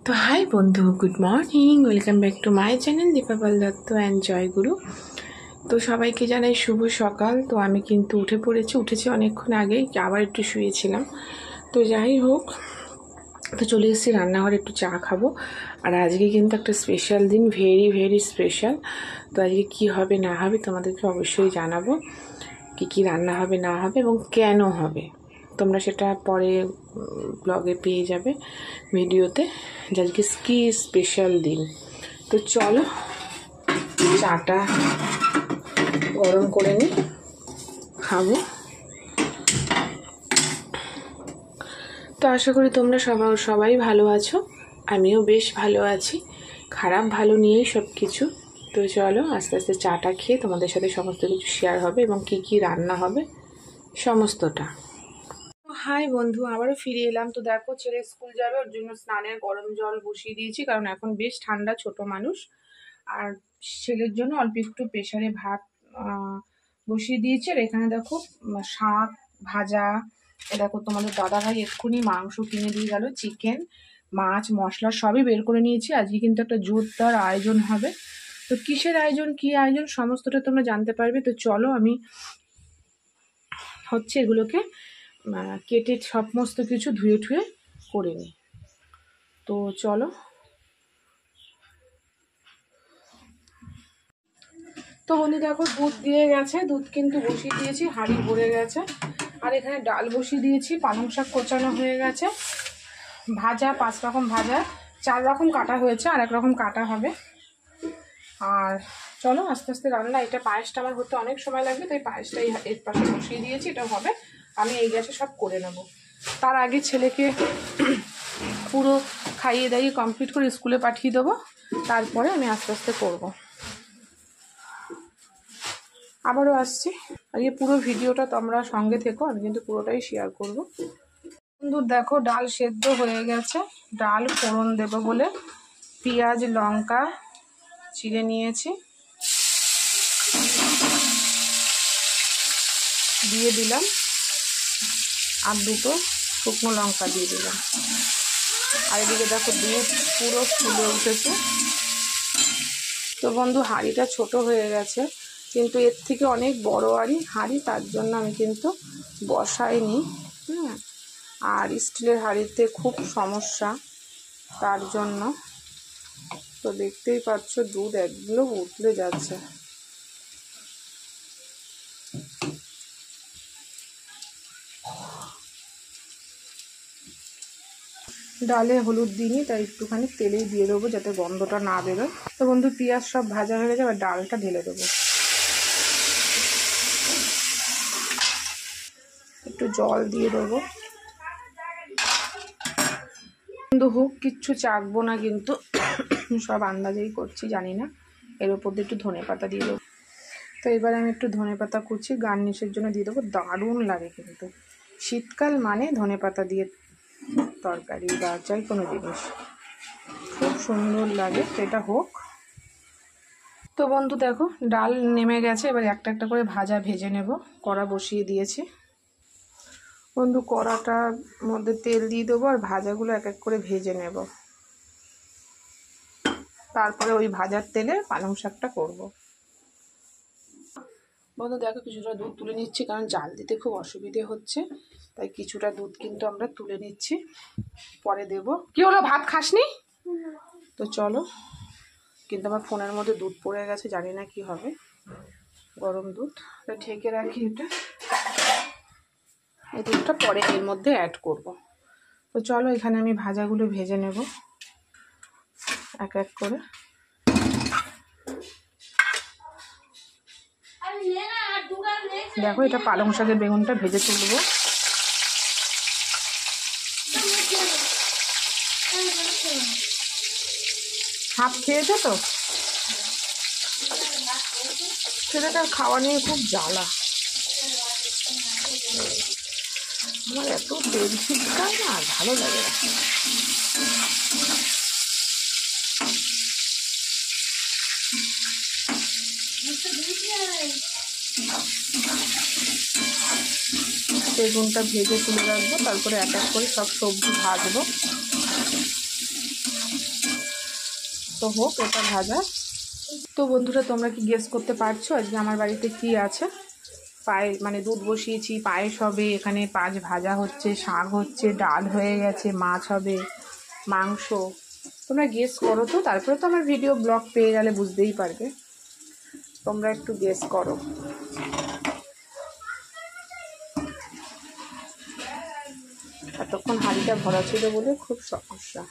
তো হাই বন্ধু, good morning, welcome back to my channel Dipapal Dutta and Joyguru. তো সবাইকে জানাই শুভ সকাল। তো আমি কিন্তু উঠেছি অনেকক্ষণ আগেই, আবার একটু শুয়েছিলাম। তো যাই হোক, তো চলে এসেছি রান্নাঘরে, একটু চা খাবো। আর আজকে কিন্তু একটা স্পেশাল দিন, ভেরি ভেরি স্পেশাল। তো আজকে কী হবে না হবে তোমাদেরকে অবশ্যই জানাবো, কী রান্না হবে না হবে এবং কেন হবে। তোমরা সেটা পরে ব্লগে পেয়ে যাবে, ভিডিওতে, যে আজকে কি স্পেশাল দিন। তো চলো চাটা গরম করে নিই, খাবো। তো আশা করি তোমরা সবাই ভালো আছো, আমিও বেশ ভালো আছি, খারাপ ভালো নিয়েই সব কিছু। তো চলো আস্তে আস্তে চাটা খেয়ে তোমাদের সাথে সমস্ত কিছু শেয়ার হবে এবং কি রান্না হবে সমস্তটা। হাই বন্ধু, আবারও ফিরে এলাম। তো দেখো, ছেলে স্কুল যাবে, ওর জন্য স্নানের গরম জল বসিয়ে দিয়েছি, কারণ এখন বেশ ঠান্ডা, ছোট মানুষ। আর ছেলের জন্য অল্প একটু প্রেসারে ভাত বসিয়ে দিয়েছি। আর এখানে দেখো শাক ভাজা, দেখো তোমাদের দাদাভাই এক্ষুনি মাংস কিনে দিয়ে গেল, চিকেন মাছ মশলা সবই বের করে নিয়েছি। আজকে কিন্তু একটা জোরদার আয়োজন হবে। তো কিসের আয়োজন, কি আয়োজন, সমস্তটা তোমরা জানতে পারবে। তো চলো আমি এগুলোকে কেটে সমস্ত কিছু ধুয়ে ঠুয়ে করে নিই। তো চলো। তো বন্ধু দেখো, দুধ দিয়ে গেছে, দুধ কিন্তু বসিয়ে দিয়েছি, হাঁড়ি ভরে গেছে। আর এখানে ডাল বসিয়ে দিয়েছি, পালং শাক কোচানো হয়ে গেছে, ভাজা 5 রকম ভাজা, 4 রকম কাটা হয়েছে, আর 1 রকম কাটা হবে। আর চলো আস্তে আস্তে রান্না। এটা পায়েসটা আমার হতে অনেক সময় লাগবে, তাই পায়েসটা এর পাশে বসিয়ে দিয়েছি, এটা হবে। আমি এই গ্যাসে সব করে নেব। তার আগে ছেলেকে পুরো খাইয়ে দাইয়ে কমপ্লিট করে স্কুলে পাঠিয়ে দেবো, তারপরে আমি আস্তে আস্তে করব। আবারও আসছি, আজকে পুরো ভিডিওটা তোমরা সঙ্গে থেকো, আমি কিন্তু পুরোটাই শেয়ার করব। বন্ধু দেখো, ডাল সেদ্ধ হয়ে গেছে। ডাল ফোড়ন দেব বলে পেঁয়াজ লঙ্কা চিড়ে নিয়েছি, দিয়ে দিলাম, আর 2টো শুকনো লঙ্কা দিয়ে দিলাম। আর এদিকে দেখো দুধ পুরো ফুলে উঠেছে। তো বন্ধু হাঁড়িটা ছোট হয়ে গেছে, কিন্তু এর থেকে অনেক বড় হাঁড়ি, তার জন্য আমি কিন্তু বসাইনি। আর স্টিলের হাঁড়িতে খুব সমস্যা, তার জন্য। তো দেখতেই পাচ্ছ দুধ একগুলো উতলে যাচ্ছে। ডালে হলুদ দিইনি, তাই একটুখানি তেলেই দিয়ে দেবো যাতে গন্ধটা না বেরোয়। তো বন্ধু পেঁয়াজ সব ভাজা হয়ে গেছে, এবার ডালটা ঢেলে দেবো। একটু জল দিয়ে দেবো। বন্ধু হোক, কিচ্ছু চাকবো না, কিন্তু সব আন্দাজেই করছি, জানি না। এর উপর দিয়ে একটু ধনেপাতা দিয়ে দেবো। তো এবার আমি একটু ধনেপাতা কুচি গার্নিশের জন্য দিয়ে দেবো। দারুণ লাগে কিন্তু শীতকাল মানে ধনেপাতা দিয়ে তরকারি বা যাই কোনো জিনিস খুব সুন্দর লাগে। তো এটা হোক। তো বন্ধু দেখো ডাল নেমে গেছে, এবার একটা একটা করে ভাজা ভেজে নেব। কড়া বসিয়ে দিয়েছি বন্ধু, কড়াটার মধ্যে তেল দিয়ে দেবো, আর ভাজাগুলো এক এক করে ভেজে নেব। তারপরে ওই ভাজার তেলে পালং শাকটা করব। বন্ধু দেখো, কিছুটা দুধ তুলে নিচ্ছি, কারণ জাল দিতে খুব অসুবিধে হচ্ছে, তাই কিছুটা দুধ কিন্তু আমরা তুলে নিচ্ছি, পরে দেব। কি হলো, ভাত খাসনি? তো চলো, কিন্তু আমার ফোনের মধ্যে দুধ পড়ে গেছে, জানি না কি হবে। গরম দুধ, ঢেকে রাখি এটা। এই দুধটা পরে এর মধ্যে অ্যাড করব। তো চলো এখানে আমি ভাজাগুলো ভেজে নেব এক এক করে। দেখো, এটা পালং শাকের বেগুনটা ভেজে তুলব। হাফ খেয়েছে তো, ছেলেটার খাওয়া নিয়ে খুব জ্বালা। আমার এত তেল ছিটকায় না, ভালো লাগে না। বেগুনটা ভেজে তুলে রাখবো, তারপরে এক এক করে সব সবজি ভাজবো। তো হোক এটা ভাজা। তো বন্ধুরা তোমরা কি গেস করতে পারছো আজকে আমার বাড়িতে কি আছে? পায়ে মানে দুধ বসিয়েছি, পায়েস হবে, এখানে পাঁচ ভাজা হচ্ছে, শাক হচ্ছে, ডাল হয়ে গেছে, মাছ হবে, মাংস। তোমরা গেস করো তো, তারপরে তো আমার ভিডিও ব্লগ পেয়ে গেলে বুঝতেই পারবে। তোমরা একটু গেস করো। এতক্ষণ হাঁড়িটা ভরা ছিল বলে খুব সমস্যা।